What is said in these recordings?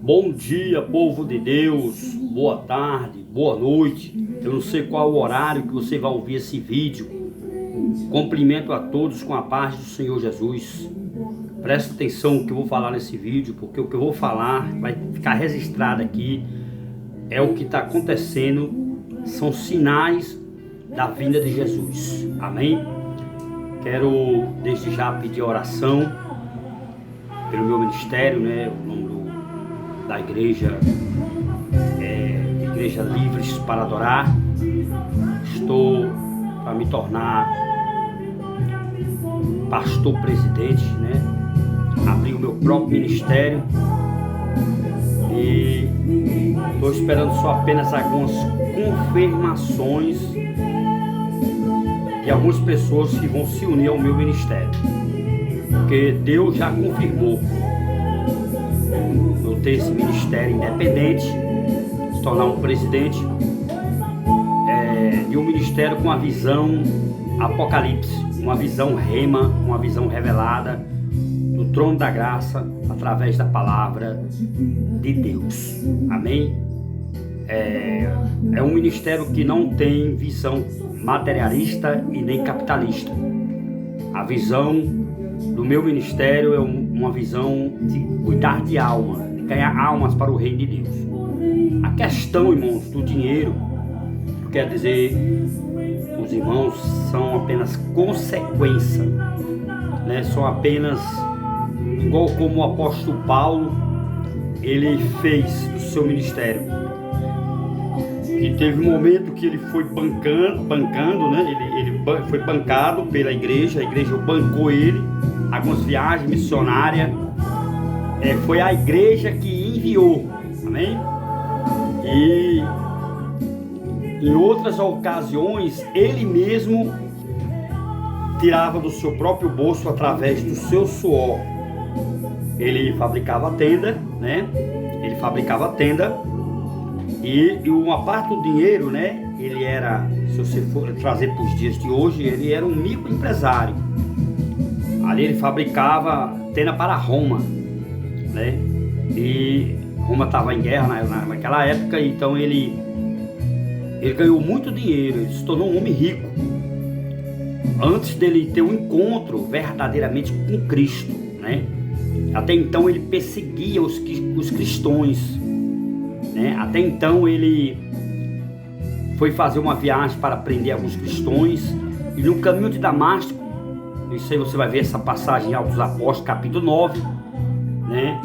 Bom dia, povo de Deus, boa tarde, boa noite. Eu não sei qual o horário que você vai ouvir esse vídeo. Cumprimento a todos com a paz do Senhor Jesus. Presta atenção no que eu vou falar nesse vídeo, porque o que eu vou falar vai ficar registrado aqui. É o que está acontecendo, são sinais da vinda de Jesus. Amém? Quero desde já pedir oração pelo meu ministério, né? O nome da igreja Igreja Livres para Adorar. Estou para me tornar pastor presidente, né? Abrir o meu próprio ministério e estou esperando só apenas algumas confirmações de algumas pessoas que vão se unir ao meu ministério, porque Deus já confirmou eu ter esse ministério independente, se tornar um presidente de um ministério com a visão apocalipse, uma visão rema, uma visão revelada do trono da graça através da palavra de Deus. Amém? É um ministério que não tem visão materialista e nem capitalista. A visão do meu ministério é uma visão de cuidar de alma, de ganhar almas para o reino de Deus. A questão, irmãos, do dinheiro, quer dizer, os irmãos são apenas consequência, né? São apenas, igual como o apóstolo Paulo, ele fez do seu ministério. E teve um momento que ele foi bancando, né? Ele foi bancado pela igreja, a igreja bancou ele, algumas viagens missionárias, foi a igreja que enviou, amém? E em outras ocasiões, ele mesmo tirava do seu próprio bolso através do seu suor. Ele fabricava a tenda, né? Ele fabricava a tenda e uma parte do dinheiro, né? Ele era, se você for trazer para os dias de hoje, ele era um microempresário. Ali ele fabricava tenda para Roma, né? E Roma estava em guerra naquela época, então ele ganhou muito dinheiro, ele se tornou um homem rico antes dele ter um encontro verdadeiramente com Cristo, né? Até então ele perseguia os cristãos, né? Até então ele foi fazer uma viagem para prender alguns cristãos, e no caminho de Damasco, isso aí você vai ver essa passagem em Atos dos Apóstolos, capítulo 9, né?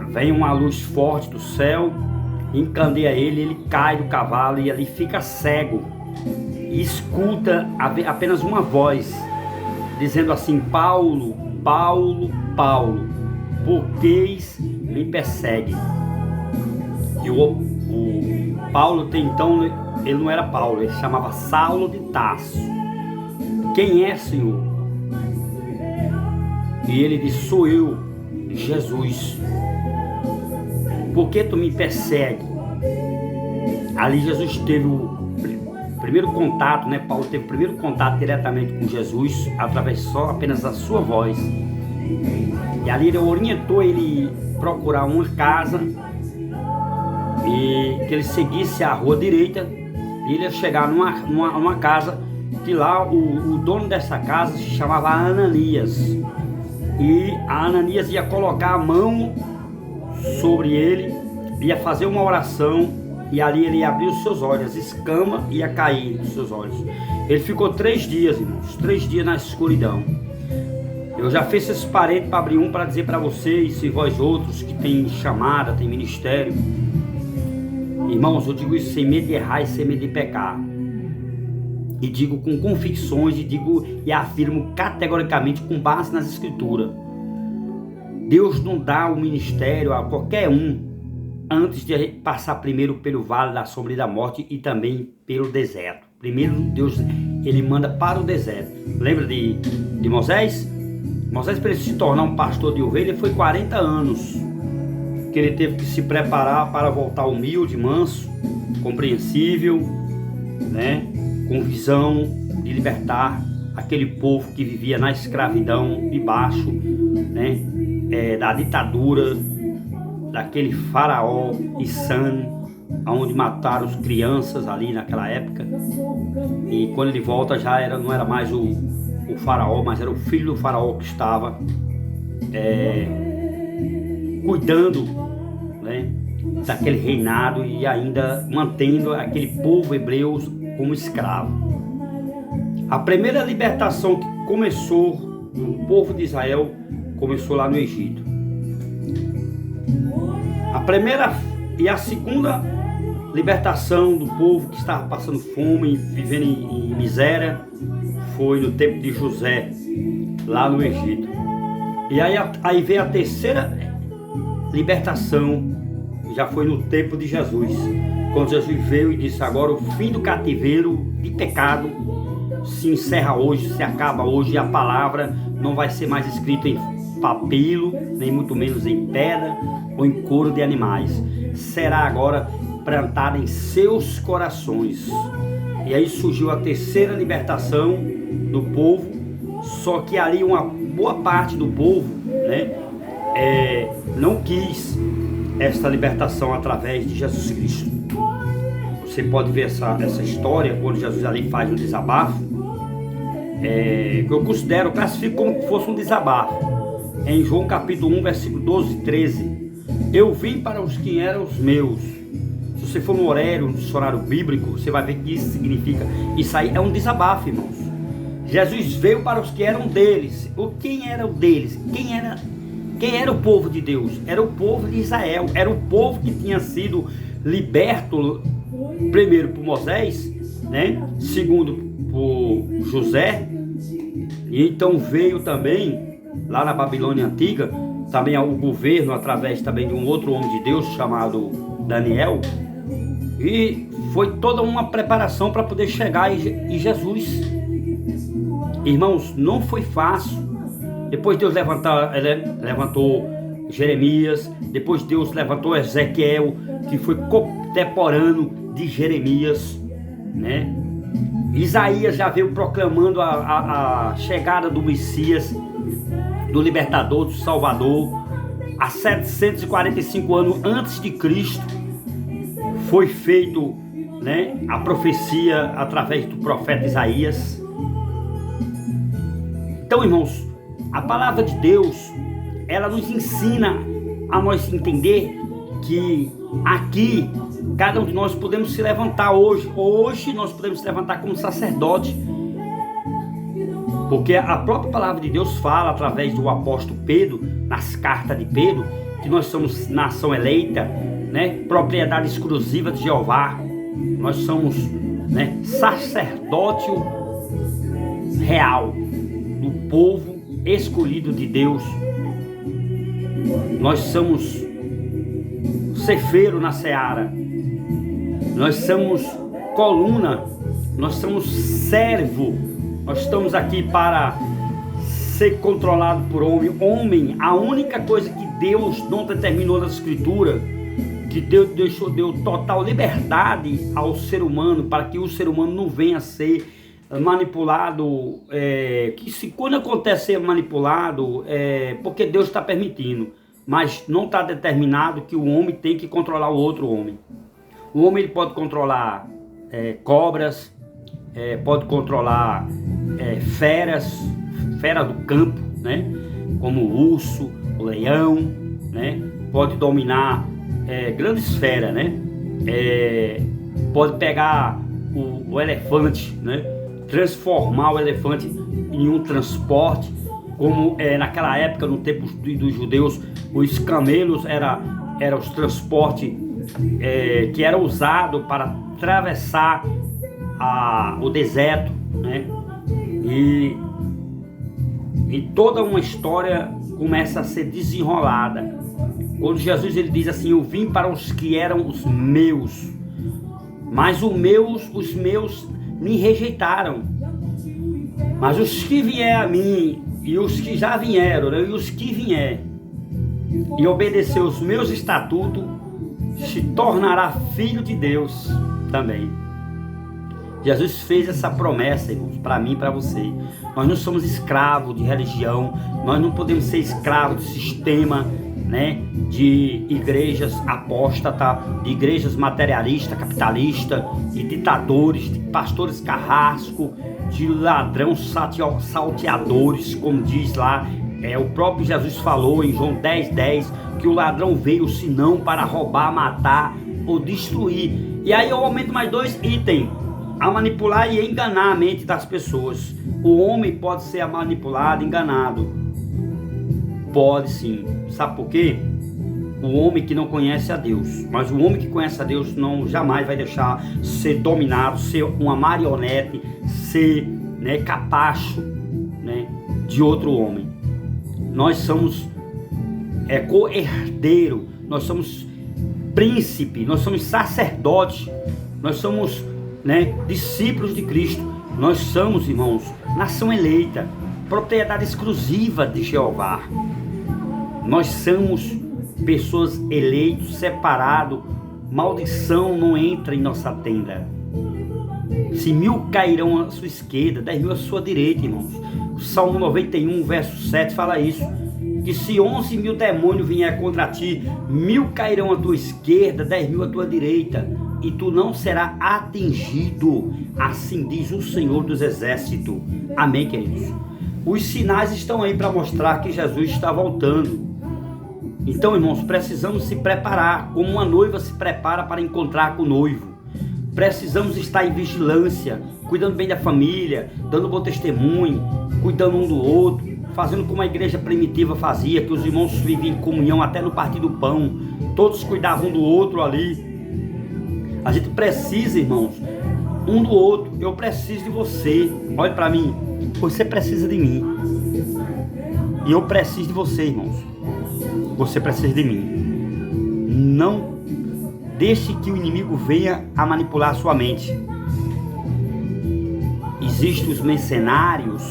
Vem uma luz forte do céu, encandeia ele cai do cavalo e ali fica cego e escuta apenas uma voz dizendo assim: Paulo, Paulo, Paulo, por que me persegue? E o Paulo até então, ele não era Paulo, ele se chamava Saulo de Tarso. Quem é, Senhor? E ele disse: sou eu, Jesus. Por que tu me persegue? Ali Jesus teve o primeiro contato, né? Paulo teve o primeiro contato diretamente com Jesus através apenas da sua voz. E ali ele orientou ele procurar uma casa e que ele seguisse a rua direita, e ele ia chegar numa casa que lá o dono dessa casa se chamava Ananias, e a Ananias ia colocar a mão sobre ele, ia fazer uma oração, e ali ele ia abrir os seus olhos, as escamas ia cair dos seus olhos. Ele ficou 3 dias, irmãos, 3 dias na escuridão. Eu já fiz esse parede para abrir para dizer para vocês, e vós outros que tem chamada, tem ministério, irmãos, eu digo isso sem medo de errar e sem medo de pecar, e digo com convicções, e afirmo categoricamente com base nas escrituras. Deus não dá o ministério a qualquer um antes de passar primeiro pelo vale da sombra e da morte e também pelo deserto. Primeiro Deus, ele manda para o deserto. Lembra de Moisés? Moisés, para ele se tornar um pastor de ovelha, foi 40 anos que ele teve que se preparar para voltar humilde, manso, compreensível, né? Com visão de libertar aquele povo que vivia na escravidão, debaixo, né? Da ditadura daquele faraó insano, onde mataram as crianças ali naquela época. E quando ele volta não era mais o faraó, mas era o filho do faraó que estava cuidando, né, daquele reinado e ainda mantendo aquele povo hebreu como escravo. A primeira libertação que começou no povo de Israel começou lá no Egito. A primeira e a segunda libertação do povo que estava passando fome, vivendo em miséria, foi no tempo de José, lá no Egito. E aí veio a terceira libertação, já foi no tempo de Jesus, quando Jesus veio e disse: agora o fim do cativeiro de pecado se encerra hoje, se acaba hoje, e a palavra não vai ser mais escrita em papiro, nem muito menos em pedra ou em couro de animais, será agora plantada em seus corações. E aí surgiu a terceira libertação do povo, só que ali uma boa parte do povo, né, não quis esta libertação através de Jesus Cristo. Você pode ver essa história quando Jesus ali faz um desabafo, que eu classifico como se fosse um desabafo. Em João capítulo 1, versículo 12 e 13. Eu vim para os que eram os meus. Se você for no dicionário bíblico, você vai ver que isso significa. Isso aí é um desabafo, irmãos. Jesus veio para os que eram deles. Quem era o deles? Quem era o povo de Deus? Era o povo de Israel. Era o povo que tinha sido liberto primeiro por Moisés, né? Segundo por José. E então veio também lá na Babilônia Antiga, também o governo através também de um outro homem de Deus chamado Daniel. E foi toda uma preparação para poder chegar em Jesus. Irmãos, não foi fácil. Depois Deus levantou Jeremias, depois Deus levantou Ezequiel, que foi contemporâneo de Jeremias, né? Isaías já veio proclamando a chegada do Messias, do libertador, do Salvador. Há 745 anos antes de Cristo foi feito, né, a profecia através do profeta Isaías. Então, irmãos, a palavra de Deus, ela nos ensina a nós entender que aqui cada um de nós podemos se levantar hoje. Hoje nós podemos se levantar como sacerdote, porque a própria palavra de Deus fala através do apóstolo Pedro, nas cartas de Pedro, que nós somos nação eleita, né, propriedade exclusiva de Jeová. Nós somos, né, sacerdócio real do povo escolhido de Deus. Nós somos cefeiro na seara. Nós somos coluna. Nós somos servo. Nós estamos aqui para ser controlado por homem. A única coisa que Deus não determinou na Escritura, que Deus deu total liberdade ao ser humano, para que o ser humano não venha a ser manipulado, quando acontece ser manipulado, porque Deus está permitindo, mas não está determinado que o homem tem que controlar o outro homem. O homem ele pode controlar cobras, pode controlar feras do campo, né? Como o urso, o leão, né? Pode dominar grandes feras, né? Pode pegar o elefante, né? Transformar o elefante em um transporte, como naquela época, no tempo dos judeus, os camelos eram os transportes que era usado para atravessar o deserto, né? E toda uma história começa a ser desenrolada quando Jesus ele diz assim: eu vim para os que eram os meus, mas os meus me rejeitaram. Mas os que vier a mim, e os que já vieram, né? E os que vier e obedecer os meus estatutos, se tornará filho de Deus também. Jesus fez essa promessa, irmãos, para mim e para você. Nós não somos escravos de religião, nós não podemos ser escravos do sistema, né, de igrejas apóstatas, de igrejas materialistas, capitalistas, de ditadores, de pastores carrasco, de ladrão salteadores, como diz lá, o próprio Jesus falou em João 10:10, que o ladrão veio senão para roubar, matar ou destruir. E aí eu aumento mais 2 itens: a manipular e enganar a mente das pessoas. O homem pode ser manipulado, enganado. Pode sim. Sabe por quê? O homem que não conhece a Deus. Mas o homem que conhece a Deus não jamais vai deixar ser dominado, ser uma marionete, ser, né, capacho, né, de outro homem. Nós somos co-herdeiro, nós somos príncipe, nós somos sacerdotes, nós somos, né, discípulos de Cristo. Nós somos, irmãos, nação eleita, propriedade exclusiva de Jeová. Nós somos pessoas eleitas, separados. Maldição não entra em nossa tenda. Se 1000 cairão à sua esquerda, 10.000 à sua direita, irmãos. O Salmo 91, verso 7 fala isso. Que se 11.000 demônios vier contra ti, 1000 cairão à tua esquerda, 10.000 à tua direita, e tu não serás atingido. Assim diz o Senhor dos Exércitos. Amém, queridos? Os sinais estão aí para mostrar que Jesus está voltando. Então, irmãos, precisamos se preparar, como uma noiva se prepara para encontrar com o noivo. Precisamos estar em vigilância, cuidando bem da família, dando bom testemunho, cuidando um do outro, fazendo como a igreja primitiva fazia, que os irmãos viviam em comunhão até no partir do pão, todos cuidavam um do outro ali. A gente precisa, irmãos, um do outro. Eu preciso de você. Olha para mim, você precisa de mim. E eu preciso de você, irmãos. Você precisa de mim. Não deixe que o inimigo venha a manipular a sua mente. Existem os mercenários,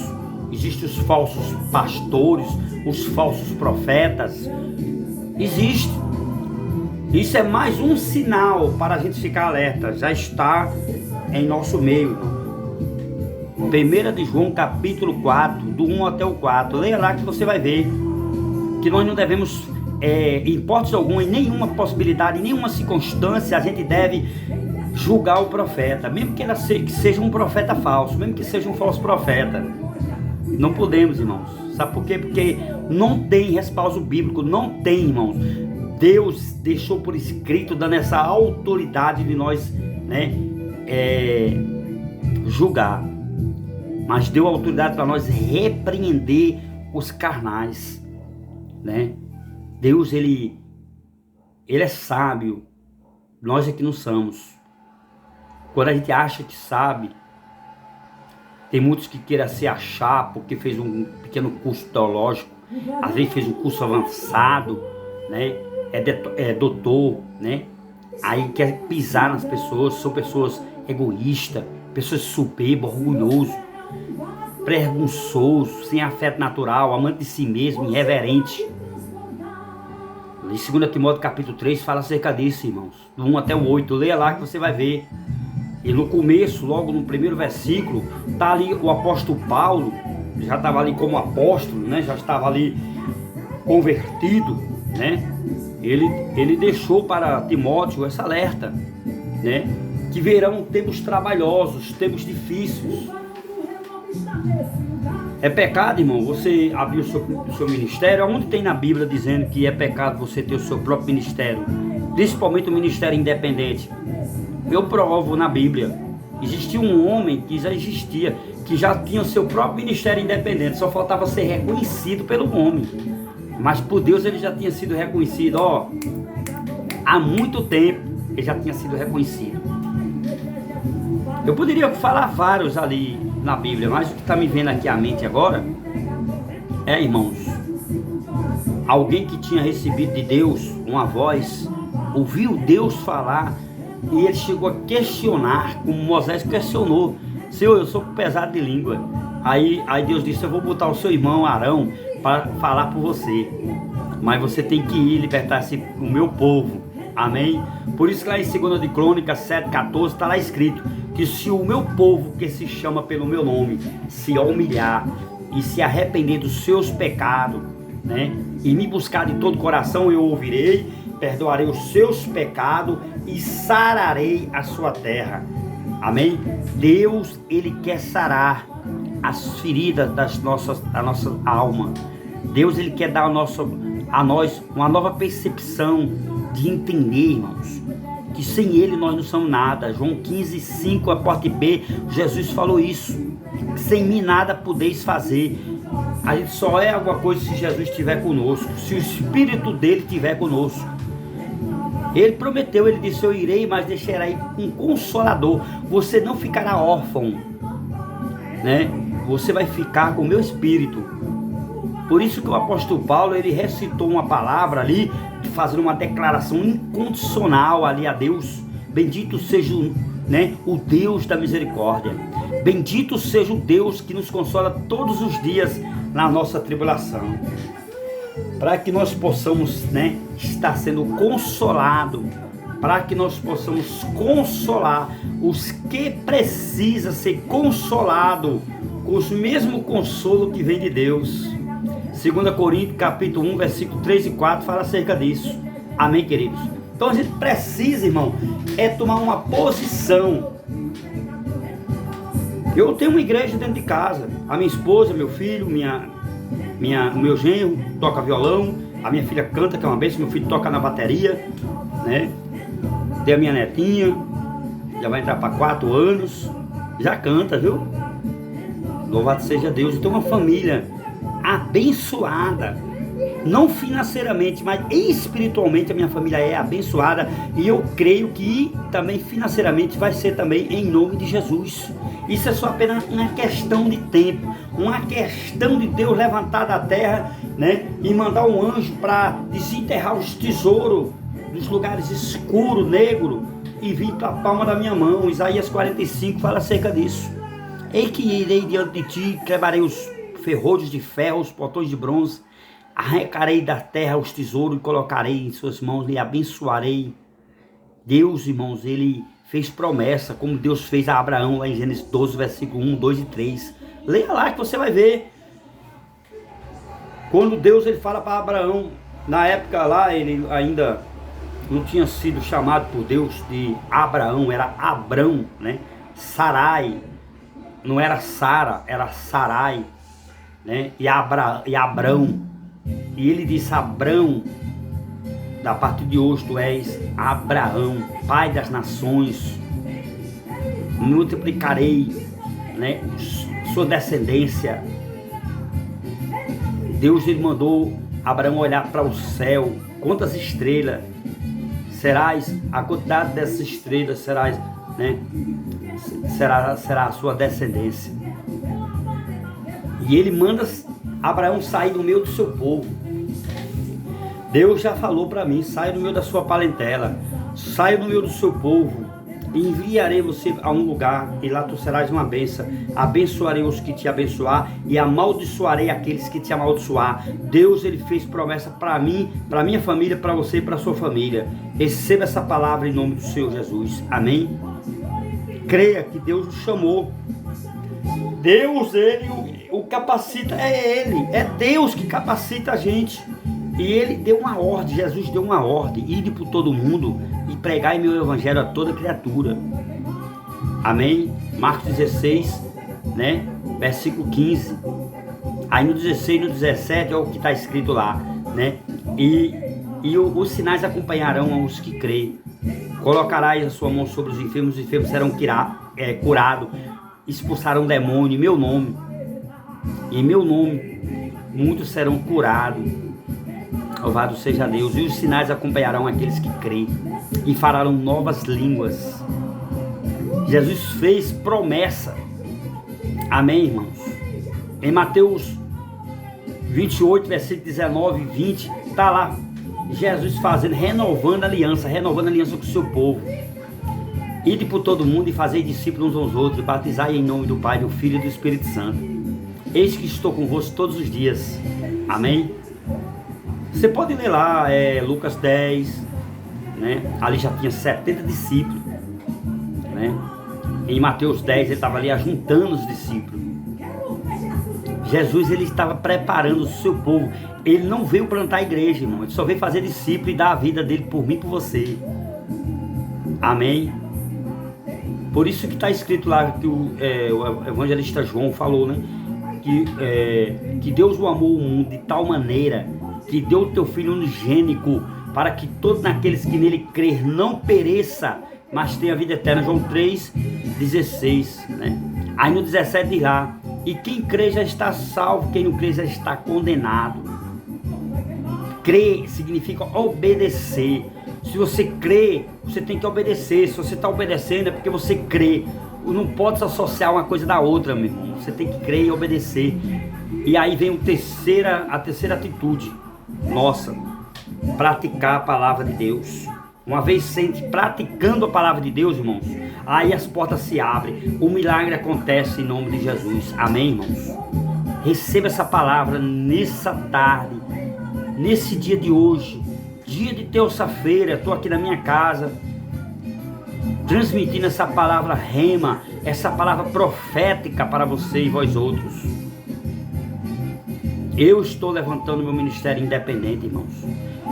existem os falsos pastores, os falsos profetas. Existe. Isso é mais um sinal para a gente ficar alerta. Já está em nosso meio. 1 de João capítulo 4, do 1 até o 4. Leia lá que você vai ver que nós não devemos, em hipótese alguma, em nenhuma possibilidade, em nenhuma circunstância, a gente deve julgar o profeta, mesmo que seja um profeta falso, mesmo que seja um falso profeta. Não podemos, irmãos. Sabe por quê? Porque não tem respaldo bíblico, não tem, irmãos. Deus deixou por escrito, dando essa autoridade de nós, né, julgar. Mas deu autoridade para nós repreender os carnais, né? Deus, ele é sábio, nós é que não somos. Quando a gente acha que sabe, tem muitos que queiram se achar porque fez um pequeno curso teológico, às vezes fez um curso avançado, né? É doutor, né? Aí quer pisar nas pessoas. São pessoas egoístas, pessoas soberbas, orgulhosas, presunçosos, sem afeto natural, amante de si mesmo, irreverente. Em 2 Timóteo capítulo 3 fala acerca disso, irmãos, do 1 até o 8, leia lá que você vai ver. E no começo, logo no primeiro versículo, está ali o apóstolo Paulo, já estava ali como apóstolo, né? Já estava ali convertido, né? Ele deixou para Timóteo essa alerta, né? Que verão tempos trabalhosos, tempos difíceis. É pecado, irmão, você abrir o seu ministério? Onde tem na Bíblia dizendo que é pecado você ter o seu próprio ministério? Principalmente o ministério independente. Eu provo na Bíblia. Existia um homem que já existia, que já tinha o seu próprio ministério independente. Só faltava ser reconhecido pelo homem. Mas por Deus ele já tinha sido reconhecido. Há muito tempo ele já tinha sido reconhecido. Eu poderia falar vários ali na Bíblia, mas o que está me vendo aqui à mente agora irmãos, alguém que tinha recebido de Deus uma voz, ouviu Deus falar e ele chegou a questionar, como Moisés questionou: Senhor, eu sou pesado de língua. Aí Deus disse: eu vou botar o seu irmão Arão para falar por você, mas você tem que ir libertar o meu povo. Amém? Por isso que lá em 2 de Crônicas 7,14 está lá escrito que se o meu povo, que se chama pelo meu nome, se humilhar e se arrepender dos seus pecados, né, e me buscar de todo o coração, eu ouvirei, perdoarei os seus pecados e sararei a sua terra. Amém? Deus, Ele quer sarar as feridas da nossa alma. Deus, Ele quer dar a nós uma nova percepção de entender, irmãos, que sem Ele nós não somos nada. João 15:5, a parte B, Jesus falou isso. Sem mim nada podeis fazer. A gente só é alguma coisa se Jesus estiver conosco, se o Espírito dele estiver conosco. Ele prometeu, ele disse: eu irei, mas deixarei um consolador. Você não ficará órfão, né? Você vai ficar com o meu Espírito. Por isso que o apóstolo Paulo, ele recitou uma palavra ali, fazendo uma declaração incondicional ali a Deus. Bendito seja, né, o Deus da misericórdia. Bendito seja o Deus que nos consola todos os dias na nossa tribulação. Para que nós possamos, né, estar sendo consolado, para que nós possamos consolar os que precisam ser consolados com o mesmo consolo que vem de Deus. 2 Coríntios capítulo 1, versículo 3 e 4 fala acerca disso. Amém, queridos? Então a gente precisa, irmão, tomar uma posição. Eu tenho uma igreja dentro de casa. A minha esposa, meu filho, o meu genro toca violão, a minha filha canta, que é uma bênção, meu filho toca na bateria, né? Tem a minha netinha, já vai entrar para 4 anos, já canta, viu? Louvado seja Deus. Eu tenho uma família abençoada, não financeiramente, mas espiritualmente a minha família é abençoada, e eu creio que também financeiramente vai ser também em nome de Jesus. Isso é só apenas uma questão de tempo, uma questão de Deus levantar da terra, né, e mandar um anjo para desenterrar os tesouros dos lugares escuros, negros, e vir para a palma da minha mão. Isaías 45 fala acerca disso. Ei que irei diante de ti, quebrarei os ferrolhos de ferro, os portões de bronze, arrancarei da terra os tesouros e colocarei em suas mãos, e abençoarei. Deus, irmãos, Ele fez promessa, como Deus fez a Abraão lá em Gênesis 12, versículo 1, 2 e 3. Leia lá que você vai ver. Quando Deus ele fala para Abraão, na época lá ele ainda não tinha sido chamado por Deus de Abraão, era Abrão, né? Sarai, não era Sara, era Sarai, né? E Abrão. E ele disse: Abrão, da parte de hoje tu és Abraão, pai das nações, multiplicarei, né, sua descendência. Deus ele mandou Abraão olhar para o céu, quantas estrelas serás, a quantidade dessas estrelas serás, né, será a sua descendência. E ele manda Abraão sair do meio do seu povo. Deus já falou para mim: saia do meio da sua parentela, saia do meio do seu povo, e enviarei você a um lugar, e lá tu serás uma bênção. Abençoarei os que te abençoar, e amaldiçoarei aqueles que te amaldiçoar. Deus ele fez promessa para mim, para minha família, para você e para sua família. Receba essa palavra em nome do Senhor Jesus. Amém? Creia que Deus o chamou. Deus, ele o capacita, é Deus que capacita a gente. E ele deu uma ordem, Jesus deu uma ordem: ide por todo mundo e pregai meu evangelho a toda criatura. Amém? Marcos 16, né? Versículo 15. Aí no 16 e no 17 é o que está escrito lá, né? E os sinais acompanharão os que creem. Colocarás a sua mão sobre os enfermos serão curados. Expulsarão demônio em meu nome. Em meu nome muitos serão curados. Louvado seja Deus. E os sinais acompanharão aqueles que creem, e farão novas línguas. Jesus fez promessa. Amém, irmãos? Em Mateus 28, versículo 19 e 20, está lá Jesus renovando a aliança com o seu povo. Ide por todo mundo e fazei discípulos uns aos outros, e batizai em nome do Pai, do Filho e do Espírito Santo. Eis que estou convosco todos os dias. Amém? Você pode ler lá, Lucas 10, né? Ali já tinha 70 discípulos, né? Em Mateus 10 ele estava ali ajuntando os discípulos. Jesus, ele estava preparando o seu povo. Ele não veio plantar a igreja, irmão. Ele só veio fazer discípulo e dar a vida dele por mim e por você. Amém? Por isso que está escrito lá, que o evangelista João falou, né? Que Deus o amou o mundo de tal maneira que deu o teu Filho unigênico, para que todos aqueles que nele crer não pereça, mas tenha vida eterna. João 3,16, né? Aí no 17 diz lá: e quem crê já está salvo, quem não crê já está condenado. Crer significa obedecer. Se você crê, você tem que obedecer. Se você está obedecendo, é porque você crê. Não pode se associar uma coisa da outra, meu irmão. Você tem que crer e obedecer. E aí vem a terceira atitude nossa: praticar a palavra de Deus. Uma vez sente praticando a palavra de Deus, irmãos, aí as portas se abrem, o milagre acontece em nome de Jesus. Amém, irmãos? Receba essa palavra nessa tarde, nesse dia de hoje, dia de terça-feira. Estou aqui na minha casa, transmitindo essa palavra rema, essa palavra profética para você e vós outros. Eu estou levantando meu ministério independente, irmãos.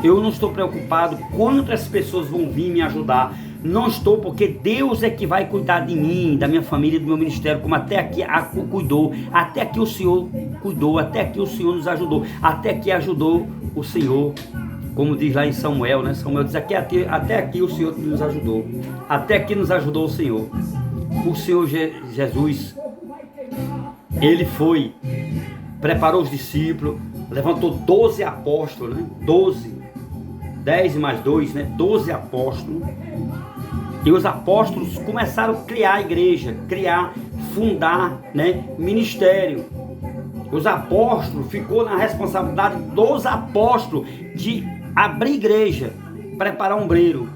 Eu não estou preocupado quantas pessoas vão vir me ajudar. Não estou, porque Deus é que vai cuidar de mim, da minha família, do meu ministério, como até aqui cuidou. Até aqui o Senhor cuidou, até aqui o Senhor nos ajudou. Até aqui ajudou o Senhor, como diz lá em Samuel, né? Samuel diz: até aqui o Senhor nos ajudou. Até aqui nos ajudou o Senhor. O Senhor Jesus, Ele foi, preparou os discípulos, levantou 12 apóstolos, né? 10 mais 2, né? 12 apóstolos. E os apóstolos começaram a criar a igreja, fundar, né? Ministério. Os apóstolos, ficou na responsabilidade dos apóstolos de abrir igreja, preparar um obreiro,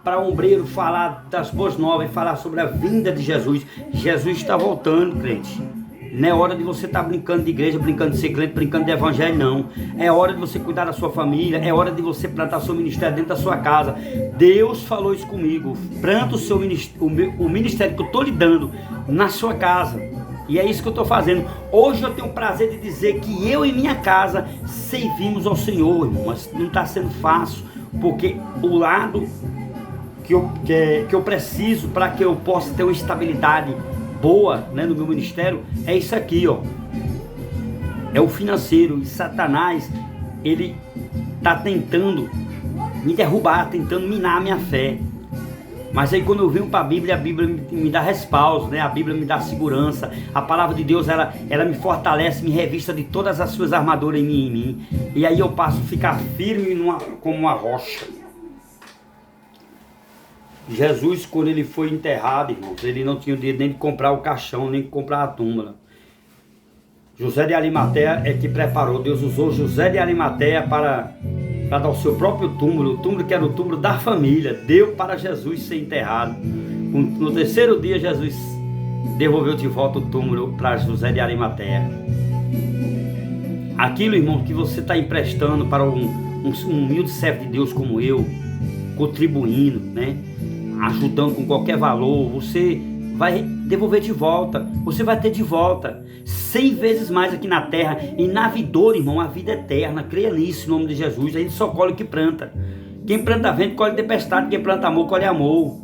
para o obreiro falar das boas novas, falar sobre a vinda de Jesus. Jesus está voltando, crente. Não é hora de você estar brincando de igreja, brincando de ser crente, brincando de evangelho, não. É hora de você cuidar da sua família, é hora de você plantar seu ministério dentro da sua casa. Deus falou isso comigo: planta o seu ministério, o ministério que eu estou lhe dando na sua casa. E é isso que eu estou fazendo. Hoje eu tenho o prazer de dizer que eu e minha casa servimos ao Senhor, irmão. Mas não está sendo fácil, porque o lado que eu preciso para que eu possa ter uma estabilidade boa, né, no meu ministério, é isso aqui, ó. É o financeiro. E Satanás, ele está tentando me derrubar, tentando minar a minha fé. Mas aí quando eu venho para a Bíblia me dá respaldo, né? A Bíblia me dá segurança. A palavra de Deus, ela me fortalece, me revista de todas as suas armaduras em mim. E aí eu passo a ficar firme como uma rocha. Jesus, quando ele foi enterrado, irmãos, ele não tinha o dinheiro nem de comprar o caixão, nem de comprar a túmula. José de Arimateia é que preparou. Deus usou José de Arimateia para dar o seu próprio túmulo, o túmulo que era o túmulo da família, deu para Jesus ser enterrado. No terceiro dia, Jesus devolveu de volta o túmulo para José de Arimateia. Aquilo, irmão, que você está emprestando para um humilde servo de Deus como eu, contribuindo, né? Ajudando com qualquer valor, você vai devolver de volta, você vai ter de volta 100 vezes mais aqui na terra. E na vidoura, irmão, a vida eterna. Creia nisso, em nome de Jesus. A gente só colhe o que planta. Quem planta vento, colhe tempestade. Quem planta amor, colhe amor.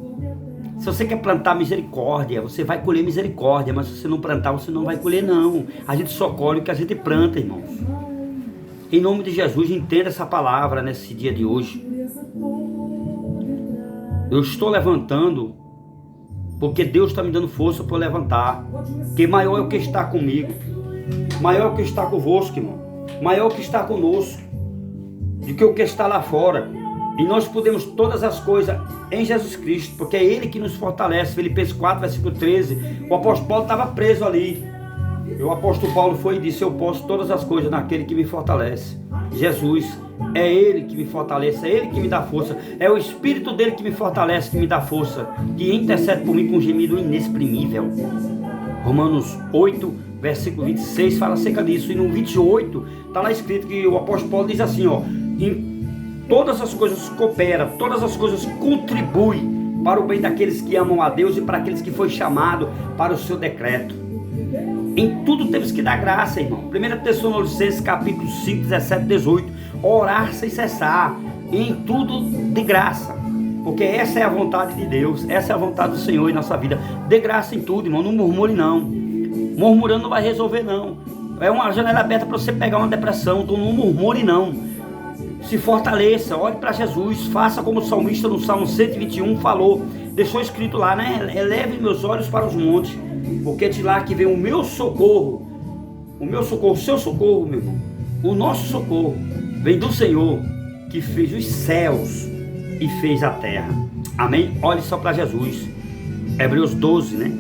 Se você quer plantar misericórdia, você vai colher misericórdia. Mas se você não plantar, você não vai colher, não. A gente só colhe o que a gente planta, irmãos. Em nome de Jesus, entenda essa palavra nesse dia de hoje. Eu estou levantando porque Deus está me dando força para levantar. Porque maior é o que está comigo, maior é o que está convosco, irmão. Maior é o que está conosco do que o que está lá fora. E nós podemos todas as coisas em Jesus Cristo, porque é Ele que nos fortalece. Filipenses 4, versículo 13. O apóstolo Paulo estava preso ali. E o apóstolo Paulo foi e disse: eu posso todas as coisas naquele que me fortalece. Jesus, é Ele que me fortalece, é Ele que me dá força, é o Espírito dele que me fortalece, que me dá força, que intercede por mim com um gemido inexprimível. Romanos 8, versículo 26 fala acerca disso. E no 28 está lá escrito que o apóstolo Paulo diz assim, ó: em todas as coisas coopera, todas as coisas contribuem para o bem daqueles que amam a Deus e para aqueles que foi chamado para o seu decreto. Em tudo temos que dar graça, irmão. 1 Tessalonicenses capítulo 5, 17, 18. Orar sem cessar. Em tudo de graça. Porque essa é a vontade de Deus. Essa é a vontade do Senhor em nossa vida. Dê graça em tudo, irmão. Não murmure, não. Murmurando não vai resolver, não. É uma janela aberta para você pegar uma depressão. Então não murmure, não. Se fortaleça. Olhe para Jesus. Faça como o salmista no Salmo 121 falou. Deixou escrito lá, né? Eleve meus olhos para os montes. Porque de lá que vem o meu socorro. O meu socorro, o seu socorro, meu irmão. O nosso socorro vem do Senhor, que fez os céus e fez a terra. Amém? Olhe só para Jesus. Hebreus 12, né?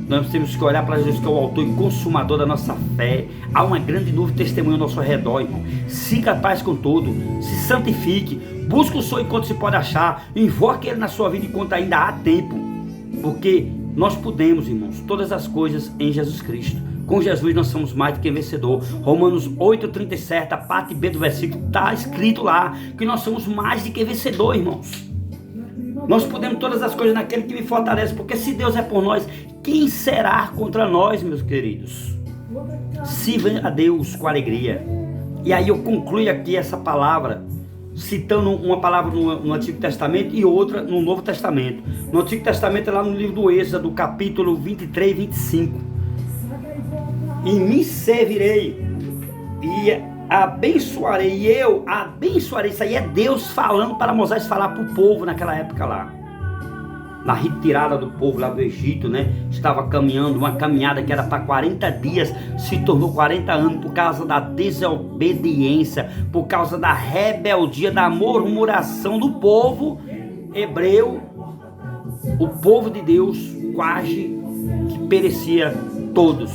Nós temos que olhar para Jesus, que é o autor e consumador da nossa fé. Há uma grande nuvem de testemunho ao nosso redor, irmão. Siga a paz com todo. Se santifique. Busque o Senhor enquanto se pode achar. Invoque Ele na sua vida enquanto ainda há tempo. Porque nós podemos, irmãos, todas as coisas em Jesus Cristo. Com Jesus nós somos mais do que vencedor. Romanos 8,37, a parte B do versículo, está escrito lá que nós somos mais do que vencedor, irmãos. Nós podemos todas as coisas naquele que me fortalece, porque se Deus é por nós, quem será contra nós, meus queridos? Sirva a Deus com alegria. E aí eu concluo aqui essa palavra, citando uma palavra no Antigo Testamento e outra no Novo Testamento. No Antigo Testamento é lá no livro do Êxodo, capítulo 23 e 25. E me servirei e abençoarei, e eu abençoarei. Isso aí é Deus falando para Moisés falar para o povo naquela época lá. Na retirada do povo lá do Egito, né? Estava caminhando, uma caminhada que era para 40 dias, se tornou 40 anos por causa da desobediência, por causa da rebeldia, da murmuração do povo hebreu. O povo de Deus quase que perecia todos.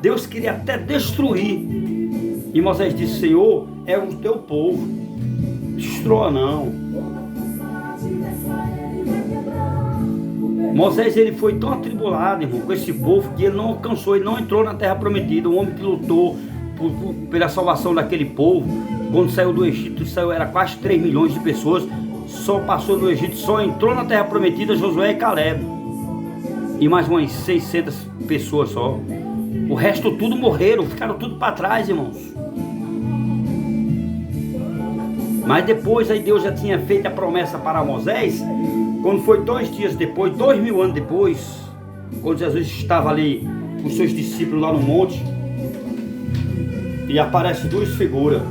Deus queria até destruir. E Moisés disse: Senhor, é o teu povo, destrua não. Moisés, ele foi tão atribulado, irmão, com esse povo, que ele não alcançou, ele não entrou na terra prometida. O homem que lutou pela salvação daquele povo, quando saiu do Egito, era quase 3 milhões de pessoas, só passou do Egito, só entrou na terra prometida Josué e Caleb. E mais umas 600 pessoas só. O resto tudo morreram, ficaram tudo para trás, irmãos. Mas depois aí Deus já tinha feito a promessa para Moisés. Quando foi 2 dias depois, 2000 anos depois, quando Jesus estava ali com os seus discípulos lá no monte, e aparece 2 figuras.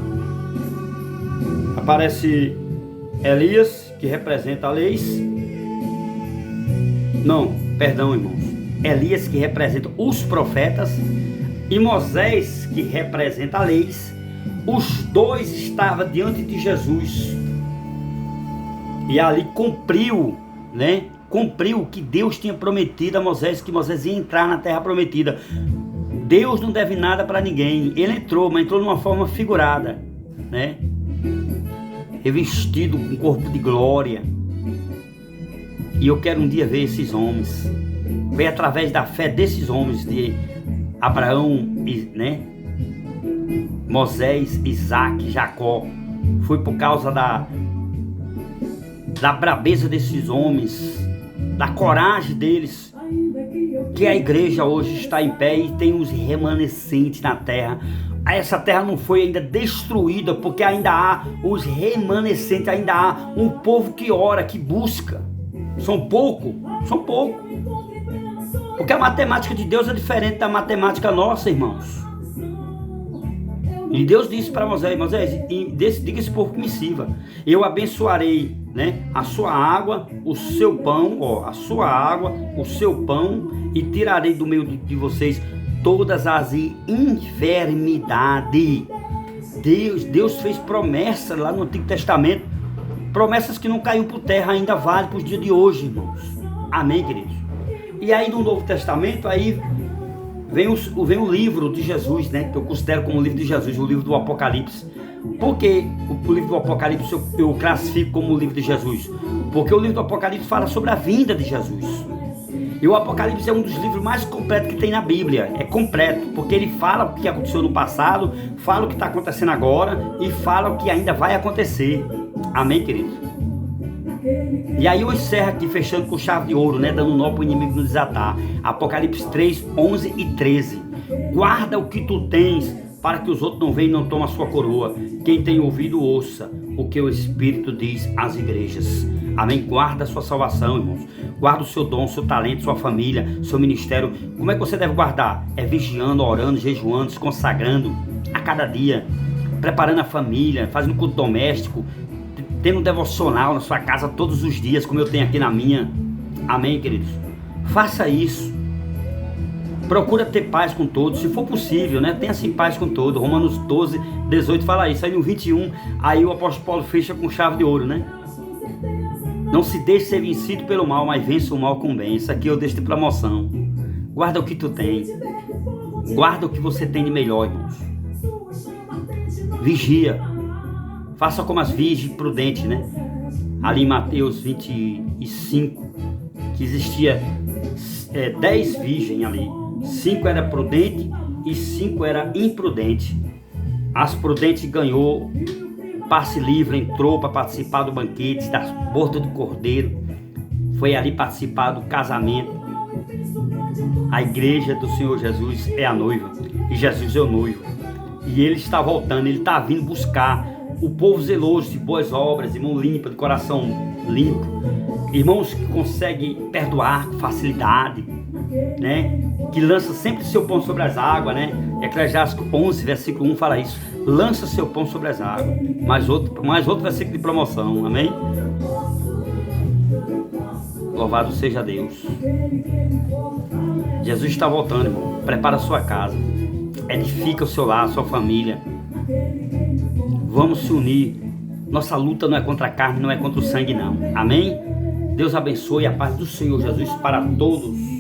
Aparece Elias, que representa a lei. Não, perdão, irmãos. Elias, que representa os profetas, e Moisés, que representa a lei. Os 2 estavam diante de Jesus. E ali cumpriu, né? Cumpriu o que Deus tinha prometido a Moisés, que Moisés ia entrar na terra prometida. Deus não deve nada para ninguém. Ele entrou, mas entrou de uma forma figurada, né? Revestido com corpo de glória. E eu quero um dia ver esses homens. Ver através da fé desses homens, de Abraão, né? Moisés, Isaac, Jacó. Foi por causa da brabeza desses homens, da coragem deles, que a igreja hoje está em pé e tem os remanescentes na terra. Essa terra não foi ainda destruída, porque ainda há os remanescentes, ainda há um povo que ora, que busca. São pouco. Porque a matemática de Deus é diferente da matemática nossa, irmãos. E Deus disse para Moisés: diga esse povo que me sirva. Eu abençoarei, né, a sua água, o seu pão, a sua água, o seu pão, e tirarei do meio de vocês todas as enfermidades. Deus fez promessas lá no Antigo Testamento, promessas que não caíram por terra, ainda vale para os dias de hoje, irmãos. Amém, queridos? E aí no Novo Testamento, aí vem o livro de Jesus, né, que eu considero como o livro de Jesus, o livro do Apocalipse. Por que o livro do Apocalipse eu classifico como o livro de Jesus? Porque o livro do Apocalipse fala sobre a vinda de Jesus. E o Apocalipse é um dos livros mais completos que tem na Bíblia. É completo, porque ele fala o que aconteceu no passado, fala o que está acontecendo agora e fala o que ainda vai acontecer. Amém, querido? E aí eu encerro aqui, fechando com chave de ouro, né? Dando um nó para o inimigo nos desatar. Apocalipse 3, 11 e 13. Guarda o que tu tens, para que os outros não venham e não tomem a sua coroa. Quem tem ouvido, ouça o que o Espírito diz às igrejas. Amém? Guarda a sua salvação, irmãos. Guarda o seu dom, seu talento, sua família, seu ministério. Como é que você deve guardar? É vigiando, orando, jejuando, se consagrando a cada dia, preparando a família, fazendo culto doméstico, tendo um devocional na sua casa todos os dias, como eu tenho aqui na minha. Amém, queridos? Faça isso. Procura ter paz com todos, se for possível, né? Tenha assim paz com todos. Romanos 12, 18 fala isso. Aí no 21, aí o apóstolo Paulo fecha com chave de ouro, né? Não se deixe ser vencido pelo mal, mas vença o mal com o bem. Isso aqui eu deixo de promoção. Guarda o que tu tem. Guarda o que você tem de melhor, irmãos. Vigia. Faça como as virgens prudentes, né? Ali em Mateus 25, que existia 10 virgens ali. 5 era prudente e 5 era imprudente. As prudentes ganhou passe livre, entrou para participar do banquete, da borda do cordeiro. Foi ali participar do casamento. A igreja do Senhor Jesus é a noiva e Jesus é o noivo. E ele está voltando, ele está vindo buscar o povo zeloso de boas obras, irmão limpo, de coração limpo, irmãos que conseguem perdoar com facilidade, né? Que lança sempre seu pão sobre as águas, né? Eclesiastes 11, versículo 1 fala isso. Lança seu pão sobre as águas. Mais outro versículo de promoção, amém? Louvado seja Deus. Jesus está voltando, irmão. Prepara a sua casa. Edifica o seu lar, a sua família. Vamos se unir. Nossa luta não é contra a carne, não é contra o sangue, não. Amém? Deus abençoe a paz do Senhor Jesus para todos.